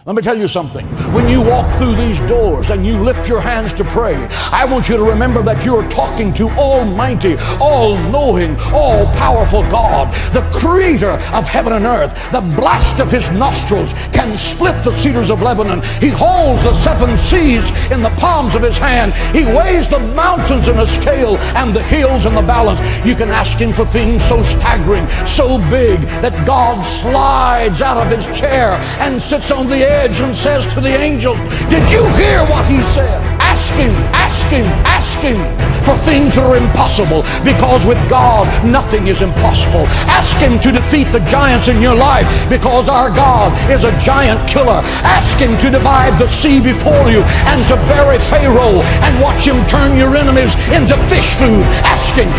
Let me tell you something. When you walk through these doors and you lift your hands to pray, I want you to remember that you're talking to Almighty, all-knowing, all-powerful God, the creator of heaven and earth. The blast of his nostrils can split the cedars of Lebanon. He holds the seven seas in the palms of his hand. He weighs the mountains in a scale and the hills in the balance. You can ask him for things so staggering, so big, that God slides out of his chair and sits on the edge and says to the angels, did you hear what he said? Ask him, ask him, ask him for things that are impossible, because with God nothing is impossible. Ask him to defeat the giants in your life, because our God is a giant killer. Ask him to divide the sea before you and to bury Pharaoh and watch him turn your enemies into fish food. Ask him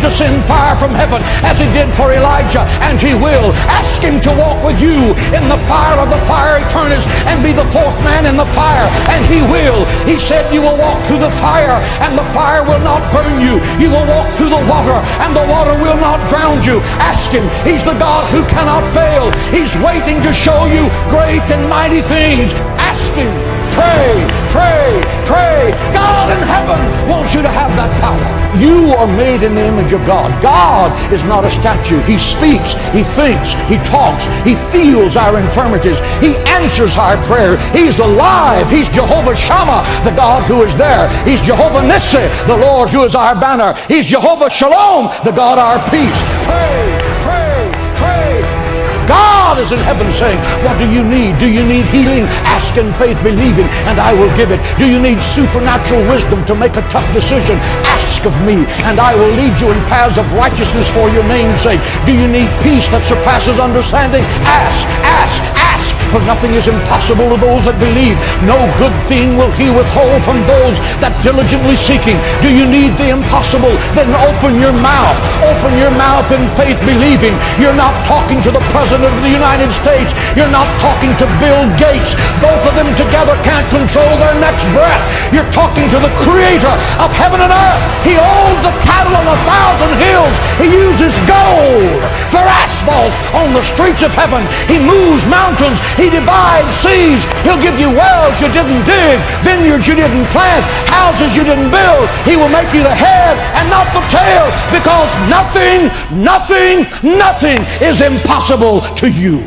to send fire from heaven as he did for Elijah, and he will. Ask him to walk with you in the fire of the fiery furnace and be the fourth man in the fire, and he will. He said you will walk through the fire and the fire will not burn you. You will walk through the water and the water will not drown you. Ask him. He's the God who cannot fail. He's waiting to show you great and mighty things. Ask him. Pray, pray, pray. God in heaven wants you to have that power. You are made in the image of God. God is not a statue. He speaks, he thinks, he talks, he feels our infirmities. He answers our prayer. He's alive. He's Jehovah Shammah, the God who is there. He's Jehovah Nissi, the Lord who is our banner. He's Jehovah Shalom, the God our peace. Pray, pray, pray. God is in heaven saying, what do you need? Do you need healing? Ask in faith, believing, and I will give it. Do you need supernatural wisdom to make a tough decision? Ask of me, and I will lead you in paths of righteousness for your name's sake. Do you need peace that surpasses understanding? Ask, ask, ask, for nothing is impossible to those that believe. No good thing will he withhold from those that diligently seek him. Do you need the impossible? Then open your mouth. Open your mouth in faith, believing. You're not talking to the President of the United States. You're not talking to Bill Gates. Both of them together can't control their next breath. You're talking to the creator of heaven and earth. He owns the cattle on 1,000 hills. He uses gold for asphalt on the streets of heaven. He moves mountains. He divides seas. He'll give you wells you didn't dig, vineyards you didn't plant, houses you didn't build. He will make you the head and not the tail, because nothing is impossible to you.